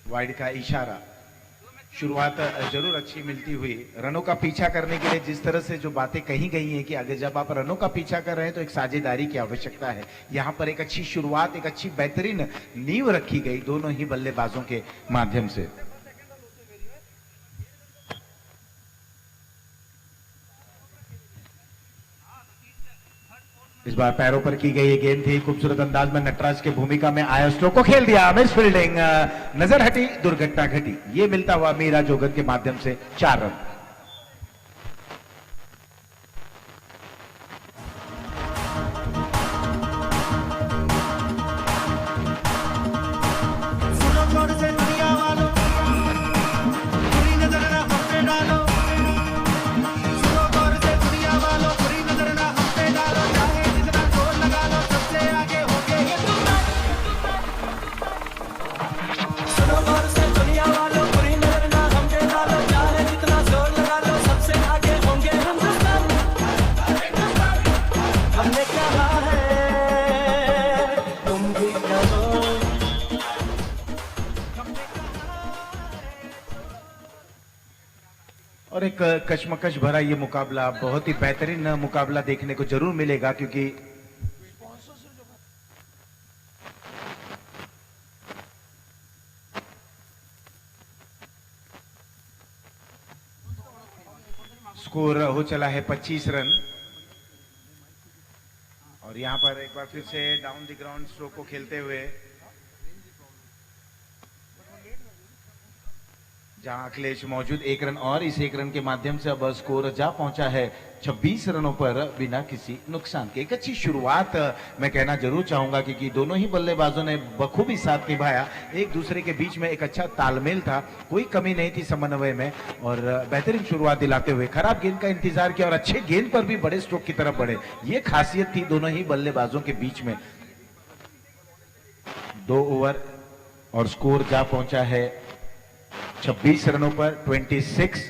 वाइड का इशारा। शुरुआत जरूर अच्छी मिलती हुई। रनों का पीछा करने के लिए जिस तरह से जो बातें कही गई हैं कि अगर जब आप रनों का पीछा कर रहे हैं तो एक साझेदारी की आवश्यकता है। यहां पर एक अच्छी शुरुआत, एक अच्छी बेहतरीन नींव रखी गई दोनों ही बल्लेबाजों के माध्यम से। इस बार पैरों पर की गई ये गेंद थी, खूबसूरत अंदाज में नटराज के भूमिका में आया, स्ट्रोक को खेल दिया, मिस फील्डिंग, नजर हटी, दुर्घटना घटी। ये मिलता हुआ मीरा जोगन के माध्यम से 4 रन। और एक कशमकश भरा ये मुकाबला, बहुत ही बेहतरीन मुकाबला देखने को जरूर मिलेगा, क्योंकि स्कोर हो चला है 25 रन। और यहां पर एक बार फिर से डाउन द ग्राउंड स्ट्रोक को खेलते हुए जहां अखिलेश मौजूद, 1 रन और इस 1 रन के माध्यम से अब स्कोर जा पहुंचा है 26 रनों पर बिना किसी नुकसान के। एक अच्छी शुरुआत मैं कहना जरूर चाहूंगा, क्योंकि दोनों ही बल्लेबाजों ने बखूबी साथ निभाया। एक दूसरे के बीच में एक अच्छा तालमेल था, कोई कमी नहीं थी समन्वय में, और बेहतरीन शुरुआत दिलाते हुए खराब गेंद का इंतजार किया और अच्छे गेंद पर भी बड़े स्ट्रोक की तरफ बढ़े। ये खासियत थी दोनों ही बल्लेबाजों के बीच में। 2 ओवर और स्कोर जा पहुंचा है 26 रनों पर 26।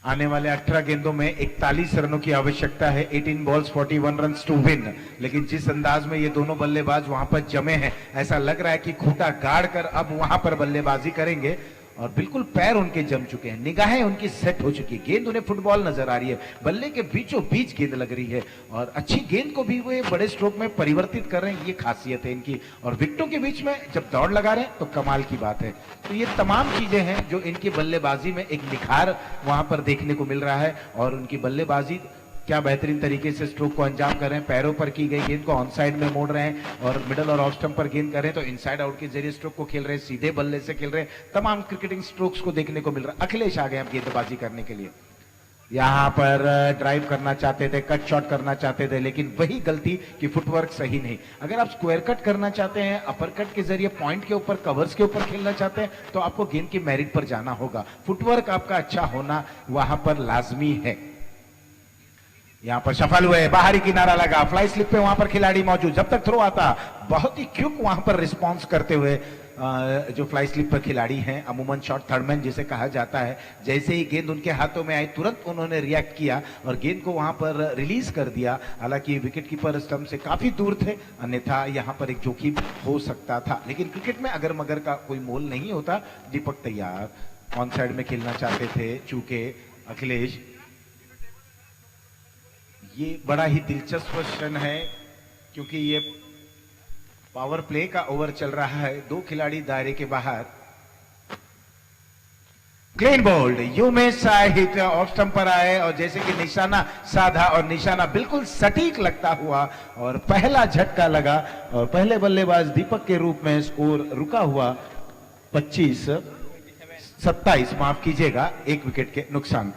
आने वाले 18 गेंदों में 41 रनों की आवश्यकता है। 18 बॉल्स 41 रन्स टू विन। लेकिन जिस अंदाज में ये दोनों बल्लेबाज वहां पर जमे हैं, ऐसा लग रहा है कि खूंटा गाड़ कर अब वहां पर बल्लेबाजी करेंगे और बिल्कुल पैर उनके जम चुके हैं, निगाहें उनकी सेट हो चुकी है। गेंद उन्हें फुटबॉल नजर आ रही है, बल्ले के बीचों बीच गेंद लग रही है और अच्छी गेंद को भी वे बड़े स्ट्रोक में परिवर्तित कर रहे हैं, ये खासियत है इनकी। और विकेटों के बीच में जब दौड़ लगा रहे हैं तो कमाल की बात है। तो ये तमाम चीजें हैं जो इनकी बल्लेबाजी में एक निखार वहां पर देखने को मिल रहा है और उनकी बल्लेबाजी क्या बेहतरीन तरीके से स्ट्रोक को अंजाम कर रहे हैं। पैरों पर की गई गेंद को ऑन साइड में मोड़ रहे हैं और मिडल और ऑफ स्टंप पर गेंद कर रहे हैं, तो इनसाइड आउट के जरिए स्ट्रोक को खेल रहे हैं, सीधे बल्ले से खेल रहे हैं। तमाम क्रिकेटिंग स्ट्रोक्स को देखने को मिल रहा है। अखिलेश आ गए अब गेंदबाजी करने के लिए। यहां पर ड्राइव करना चाहते थे, कट शॉट करना चाहते थे, लेकिन वही गलती कि फुटवर्क सही नहीं। अगर आप स्क्वायर कट करना चाहते हैं, अपर कट के जरिए पॉइंट के ऊपर, कवर्स के ऊपर खेलना चाहते हैं, तो आपको गेंद की मेरिट पर जाना होगा। फुटवर्क आपका अच्छा होना वहां पर लाजमी है। यहां पर सफल हुए, बाहरी किनारा लगा, फ्लाई स्लिप पे वहां पर खिलाड़ी मौजूद। जब तक थ्रो आता बहुत ही क्विक वहां पर रिस्पांस करते हुए जो फ्लाई स्लिप पर खिलाड़ी हैं, अमूमन शॉट थर्डमैन जिसे कहा जाता है, जैसे ही गेंद उनके हाथों में आई तुरंत उन्होंने रिएक्ट किया और गेंद को वहां पर रिलीज कर दिया। हालांकि विकेट कीपर स्टंप से काफी दूर थे, अन्यथा यहां पर एक जोखिम हो सकता था। लेकिन क्रिकेट में अगर मगर का कोई मोल नहीं होता। दीपक तैयार, ऑन साइड में खेलना चाहते थे चूंकि अखिलेश। ये बड़ा ही दिलचस्प क्वेश्चन है क्योंकि ये पावर प्ले का ओवर चल रहा है, दो खिलाड़ी दायरे के बाहर। क्लीन बोल्ड, यू में हिट ऑफ स्टंप पर आए और जैसे कि निशाना साधा और निशाना बिल्कुल सटीक लगता हुआ और पहला झटका लगा और पहले बल्लेबाज दीपक के रूप में स्कोर रुका हुआ 27 माफ कीजिएगा, एक विकेट के नुकसान।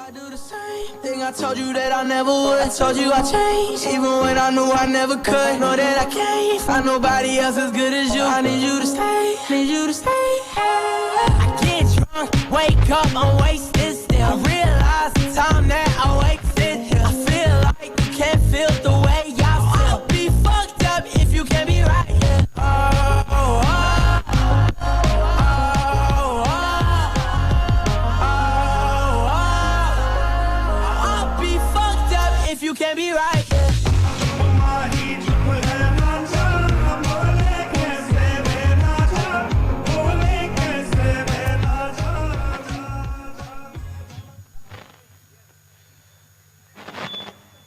I do the same thing. I told you that I never would. I told you I changed, even when I knew I never could. Know that I can't find nobody else as good as you. I need you to stay, need you to stay. I get drunk, wake up, I'm wasted still. I realize the time that I wasted here. I feel like you can't feel the way I feel. I'll be fucked up if you can't be right here. You can't be right.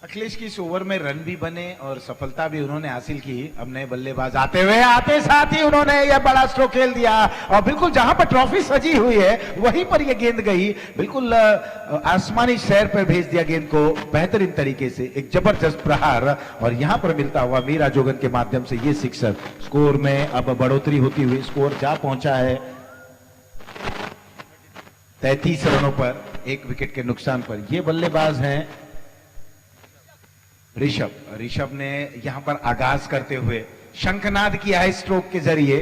Akhilesh की इस ओवर में रन भी बने और सफलता भी उन्होंने हासिल की। अब नए बल्लेबाज आते हुए आते साथ ही उन्होंने यह बड़ा स्ट्रोक खेल दिया और बिल्कुल जहां पर ट्रॉफी सजी हुई है वहीं पर यह गेंद गई, बिल्कुल आसमानी शहर पर भेज दिया गेंद को बेहतरीन तरीके से। एक जबरदस्त प्रहार और यहां पर मिलता हुआ मीरा जोगन के माध्यम से ये सिक्सर। स्कोर में अब बढ़ोतरी होती हुई स्कोर जा पहुंचा है 33 रनों पर, एक विकेट के नुकसान पर। ये बल्लेबाज हैं ऋषभ ने यहां पर आगाज करते हुए शंखनाद किया है स्ट्रोक के जरिए।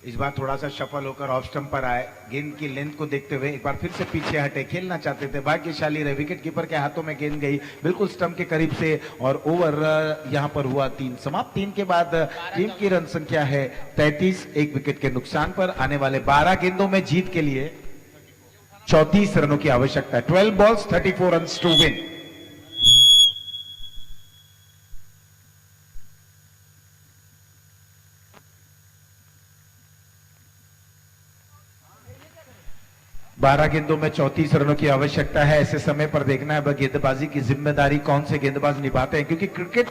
इस बार थोड़ा सा सफल होकर ऑफ स्टंप पर आए, गेंद की लेंथ को देखते हुए एक बार फिर से पीछे हटे, खेलना चाहते थे, भाग्यशाली रहे, विकेट कीपर के हाथों में गेंद गई बिल्कुल स्टंप के करीब से और ओवर यहां पर हुआ 3 समाप्त। 3 के बाद टीम की रन संख्या है 33, एक विकेट के नुकसान पर। आने वाले 12 गेंदों में जीत के लिए 34 रनों की आवश्यकता है। 12 बॉल्स 34 रन्स टू विन। बारह गेंदों में 34 रनों की आवश्यकता है। ऐसे समय पर देखना है गेंदबाजी की जिम्मेदारी कौन से गेंदबाज निभाते हैं, क्योंकि क्रिकेट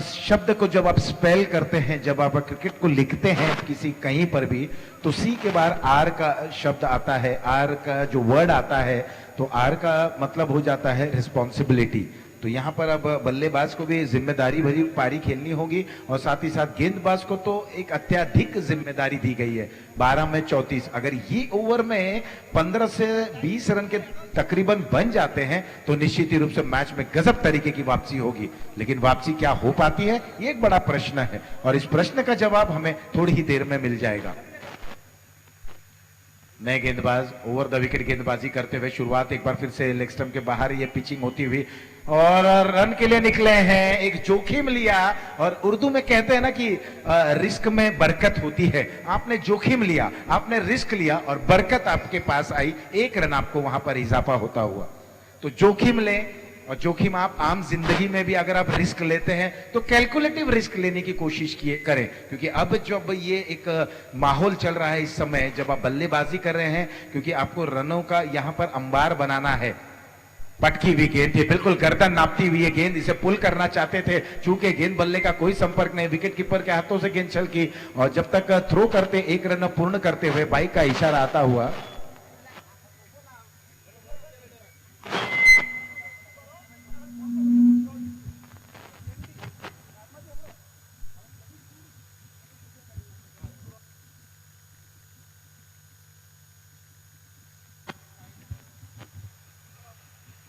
शब्द को जब आप स्पेल करते हैं, जब आप क्रिकेट को लिखते हैं किसी कहीं पर भी, तो सी के बाद आर का शब्द आता है, आर का जो वर्ड आता है, तो आर का मतलब हो जाता है रिस्पॉन्सिबिलिटी। तो यहां पर अब बल्लेबाज को भी जिम्मेदारी भरी पारी खेलनी होगी और साथ ही साथ गेंदबाज को तो एक अत्यधिक जिम्मेदारी दी गई है। 12 में 34, अगर ये ओवर में 15 से 20 रन के तकरीबन बन जाते हैं तो निश्चित ही रूप से मैच में गजब तरीके की वापसी होगी। लेकिन वापसी क्या हो पाती है, ये एक बड़ा प्रश्न है और इस प्रश्न का जवाब हमें थोड़ी ही देर में मिल जाएगा। नए गेंदबाज ओवर द विकेट गेंदबाजी करते हुए शुरुआत एक बार फिर से लेग स्टंप के बाहर ये पिचिंग होती हुई और रन के लिए निकले हैं। एक जोखिम लिया और उर्दू में कहते हैं ना कि रिस्क में बरकत होती है। आपने जोखिम लिया, आपने रिस्क लिया और बरकत आपके पास आई, एक रन आपको वहां पर इजाफा होता हुआ। तो जोखिम लें और जोखिम आप आम जिंदगी में भी अगर आप रिस्क लेते हैं तो कैलकुलेटिव रिस्क लेने की कोशिश करें, क्योंकि अब जब ये एक माहौल चल रहा है इस समय जब आप बल्लेबाजी कर रहे हैं, क्योंकि आपको रनों का यहां पर अंबार बनाना है। पटकी हुई गेंद थी, बिल्कुल गर्दन नापती हुई गेंद, इसे पुल करना चाहते थे, चूंकि गेंद बल्ले का कोई संपर्क नहीं, विकेट कीपर के हाथों से गेंद छलकी और जब तक थ्रो करते एक रन पूर्ण करते हुए बाइक का इशारा आता हुआ।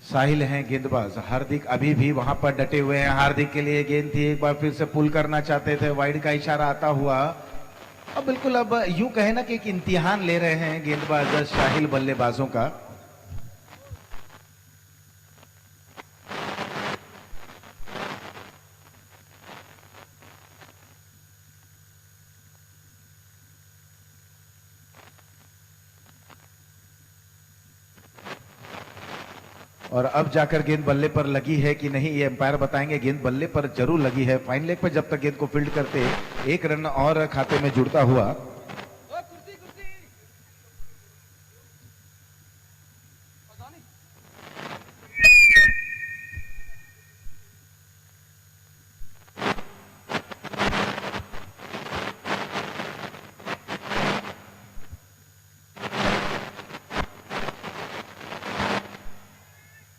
साहिल हैं गेंदबाज, हार्दिक अभी भी वहां पर डटे हुए हैं। हार्दिक के लिए गेंद थी, एक बार फिर से पुल करना चाहते थे, वाइड का इशारा आता हुआ। अब बिल्कुल अब यूं कहे ना कि एक इम्तिहान ले रहे हैं गेंदबाज साहिल बल्लेबाजों का। और अब जाकर गेंद बल्ले पर लगी है कि नहीं ये अंपायर बताएंगे। गेंद बल्ले पर जरूर लगी है। फाइन लेग पर जब तक गेंद को फील्ड करते एक रन और खाते में जुड़ता हुआ।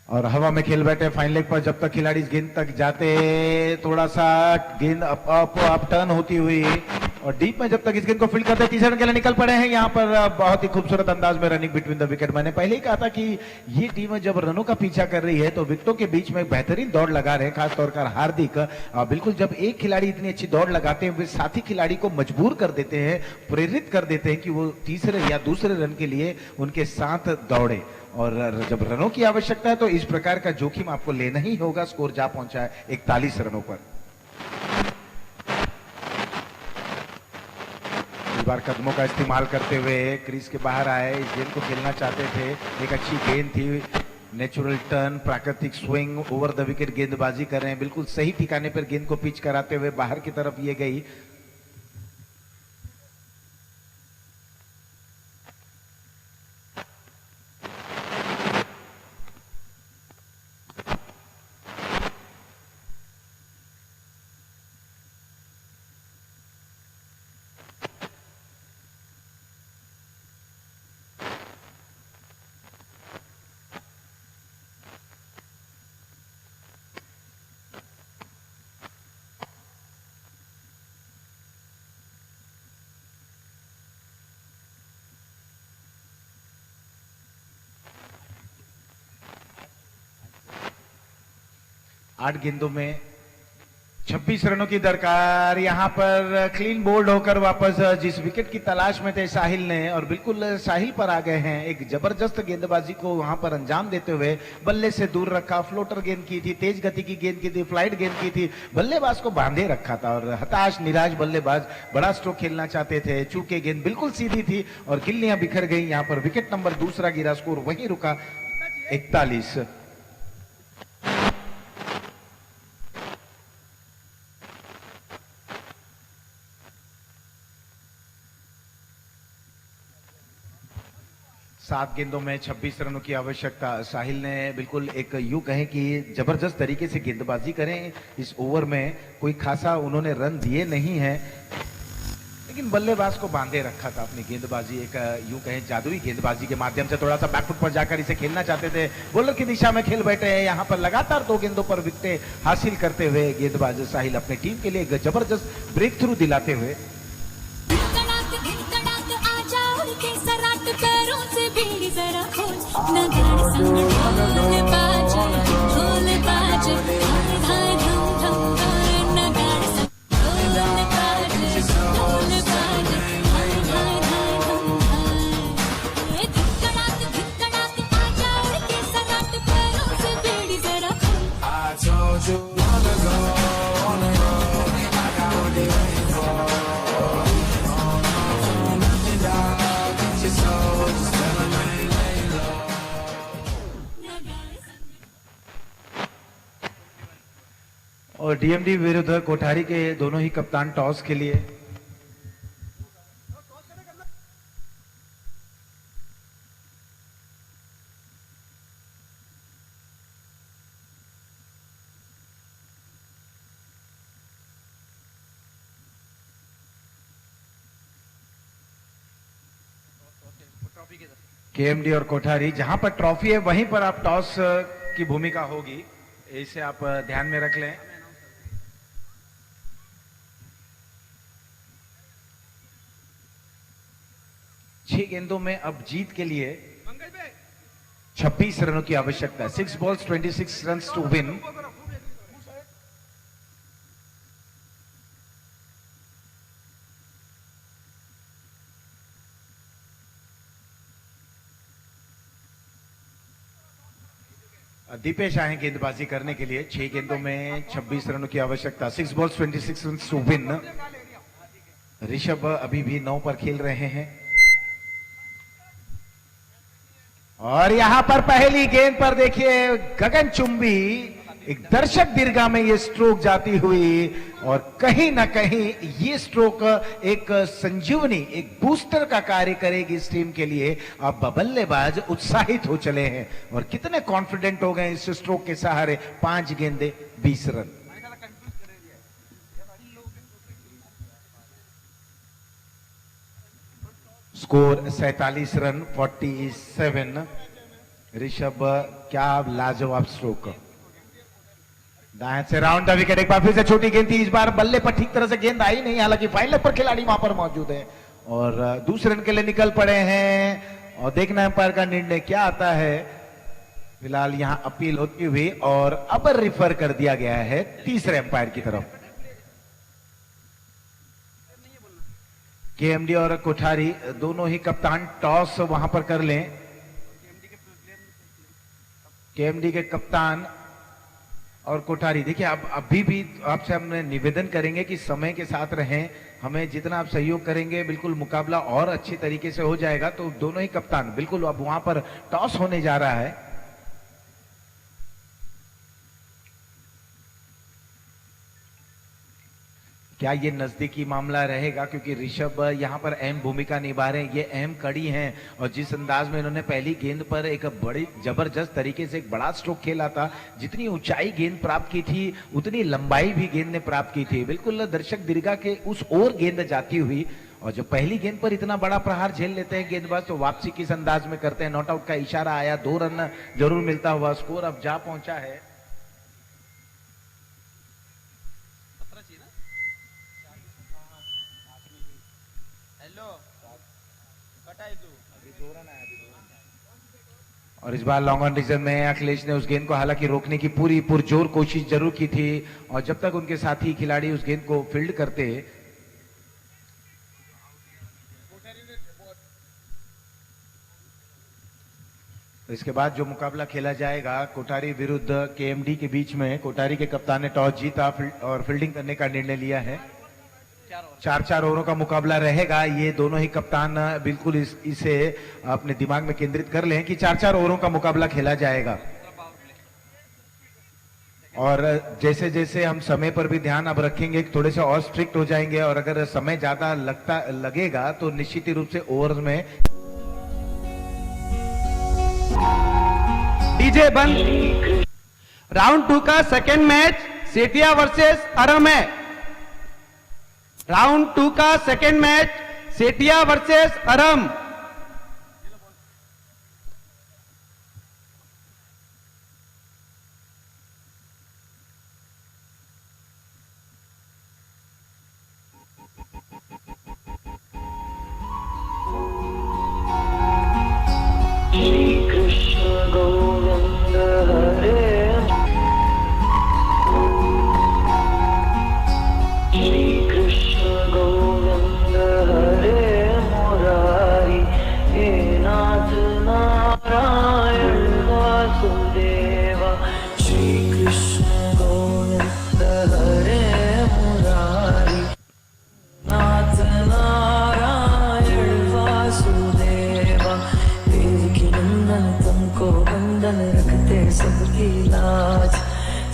और हवा में खेल बैठे फाइन लेग पर जब तक खिलाड़ी इस गेंद तक जाते, थोड़ा सा गेंद अप टर्न होती हुई और डीप में जब तक इस गेंद को फील्ड करते तीसरे रन के लिए निकल पड़े हैं। यहाँ पर बहुत ही खूबसूरत अंदाज में रनिंग बिटवीन द विकेट। मैंने पहले ही कहा था कि ये टीम जब रनों का पीछा कर रही है तो विकेटों के बीच में बेहतरीन दौड़ लगा रहे हैं, खासतौर पर हार्दिक। बिल्कुल जब एक खिलाड़ी इतनी अच्छी दौड़ लगाते हैं वे साथी खिलाड़ी को मजबूर कर देते हैं, प्रेरित कर देते हैं कि वो तीसरे या दूसरे रन के लिए उनके साथ दौड़े। और जब रनों की आवश्यकता है तो इस प्रकार का जोखिम आपको लेना ही होगा। स्कोर जा पहुंचा है 41 रनों पर। इस बार कदमों का इस्तेमाल करते हुए क्रीज के बाहर आए, इस गेंद को खेलना चाहते थे, एक अच्छी गेंद थी, नेचुरल टर्न, प्राकृतिक स्विंग, ओवर द विकेट गेंदबाजी कर रहे हैं, बिल्कुल सही ठिकाने पर गेंद को पिच कराते हुए बाहर की तरफ ये गई। आठ गेंदों में 26 रनों की दरकार। यहां पर क्लीन बोल्ड होकर वापस जिस विकेट की तलाश में थे साहिल ने, और बिल्कुल साहिल पर आ गए हैं। एक जबरदस्त गेंदबाजी को वहां पर अंजाम देते हुए बल्ले से दूर रखा, फ्लोटर गेंद की थी, तेज गति की गेंद की थी, फ्लाइट गेंद की थी, बल्लेबाज को बांधे रखा था। और हताश निराश बल्लेबाज बड़ा स्ट्रोक खेलना चाहते थे, चूंकि गेंद बिल्कुल सीधी थी और गिल्लियां बिखर गई। यहां पर विकेट नंबर दूसरा गिरा, स्कोर वहीं रुका 41। सात गेंदों में 26 रनों की आवश्यकता। साहिल ने बिल्कुल एक यूं कहें कि जबरदस्त तरीके से गेंदबाजी करें इस ओवर में, कोई खासा उन्होंने रन दिए नहीं हैं, लेकिन बल्लेबाज को बांधे रखा था अपनी गेंदबाजी। एक यूं कहें जादुई गेंदबाजी के माध्यम से थोड़ा सा बैकफुट पर जाकर इसे खेलना चाहते थे, बॉलर की दिशा में खेल बैठे हैं। यहां पर लगातार 2 गेंदों पर विकेटें हासिल करते हुए गेंदबाज साहिल अपनी टीम के लिए एक जबरदस्त ब्रेक थ्रू दिलाते हुए। पैरों से भी जरा खोज न गाड़ी संग ढोल बाजे धाय धाय धम धम न गाड़ी संग ढोल बाजे धाय धाय धम धाय। और डीएमडी विरुद्ध कोठारी के दोनों ही कप्तान टॉस के लिए। केएमडी और कोठारी, जहां पर ट्रॉफी है वहीं पर आप टॉस की भूमिका होगी, इसे आप ध्यान में रख लें। छह गेंदों में अब जीत के लिए 26 रनों की आवश्यकता है। 6 balls 26 runs to win. Deepesh आए गेंदबाजी करने के लिए। 6 गेंदों में 26 रनों की आवश्यकता। 6 balls 26 runs to win. Rishabh अभी भी 9 पर खेल रहे हैं और यहां पर पहली गेंद पर देखिए गगनचुंबी एक दर्शक दीर्घा में ये स्ट्रोक जाती हुई, और कहीं ना कहीं ये स्ट्रोक एक संजीवनी, एक बूस्टर का कार्य करेगी इस टीम के लिए। अब बल्लेबाज उत्साहित हो चले हैं और कितने कॉन्फिडेंट हो गए इस स्ट्रोक के सहारे। 5 गेंदे 20 रन। Score 47 run 47। ऋषभ क्या लाजवाब स्ट्रोक। दाएं से राउंड द विकेट। एक बार फिर से छोटी गेंद थी, इस बार बल्ले पर ठीक तरह से गेंद आई नहीं, हालांकि फाइनल पर खिलाड़ी वहां पर मौजूद है और दूसरे रन के लिए निकल पड़े हैं और देखना अंपायर का निर्णय क्या आता है। फिलहाल यहां अपील होती हुई और अब रिफर कर दिया गया है तीसरे अंपायर की तरफ। केएमडी और कोठारी दोनों ही कप्तान टॉस वहां पर कर लें। केएमडी के कप्तान और कोठारी, देखिए अब अभी भी आपसे हम निवेदन करेंगे कि समय के साथ रहें। हमें जितना आप सहयोग करेंगे बिल्कुल मुकाबला और अच्छी तरीके से हो जाएगा। तो दोनों ही कप्तान बिल्कुल अब वहां पर टॉस होने जा रहा है। क्या ये नजदीकी मामला रहेगा, क्योंकि ऋषभ यहां पर अहम भूमिका निभा रहे हैं, ये अहम कड़ी हैं और जिस अंदाज में इन्होंने पहली गेंद पर एक बड़ी जबरदस्त तरीके से एक बड़ा स्ट्रोक खेला था, जितनी ऊंचाई गेंद प्राप्त की थी उतनी लंबाई भी गेंद ने प्राप्त की थी। बिल्कुल दर्शक दीर्घा के उस ओर गेंद जाती हुई, और जब पहली गेंद पर इतना बड़ा प्रहार झेल लेते हैं गेंदबाज तो वापसी किस अंदाज में करते हैं। नॉट आउट का इशारा आया, 2 रन जरूर मिलता हुआ स्कोर अब जा पहुंचा है। और इस बार लॉन्ग ऑन डिसीजन में अखिलेश ने उस गेंद को हालांकि रोकने की पूरी पुरजोर कोशिश जरूर की थी, और जब तक उनके साथी खिलाड़ी उस गेंद को फील्ड करते, तो इसके बाद जो मुकाबला खेला जाएगा कोठारी विरुद्ध केएमडी के बीच में, कोठारी के कप्तान ने टॉस जीता और फील्डिंग करने का निर्णय लिया है। 4-4 ओवरों का मुकाबला रहेगा। ये दोनों ही कप्तान बिल्कुल इसे अपने दिमाग में केंद्रित कर लें कि 4-4 ओवरों का मुकाबला खेला जाएगा। और जैसे जैसे हम समय पर भी ध्यान अब रखेंगे, थोड़े से और स्ट्रिक्ट हो जाएंगे, और अगर समय ज्यादा लगेगा तो निश्चित रूप से ओवर में डीजे बंद। राउंड 2 का सेकेंड मैच सेठिया वर्सेस अरम है। राउंड 2 का सेकेंड मैच सेठिया वर्सेस अरम।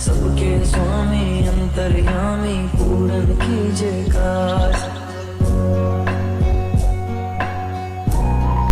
सबके स्वामी अंतर्यामी पूरन कीजिए काज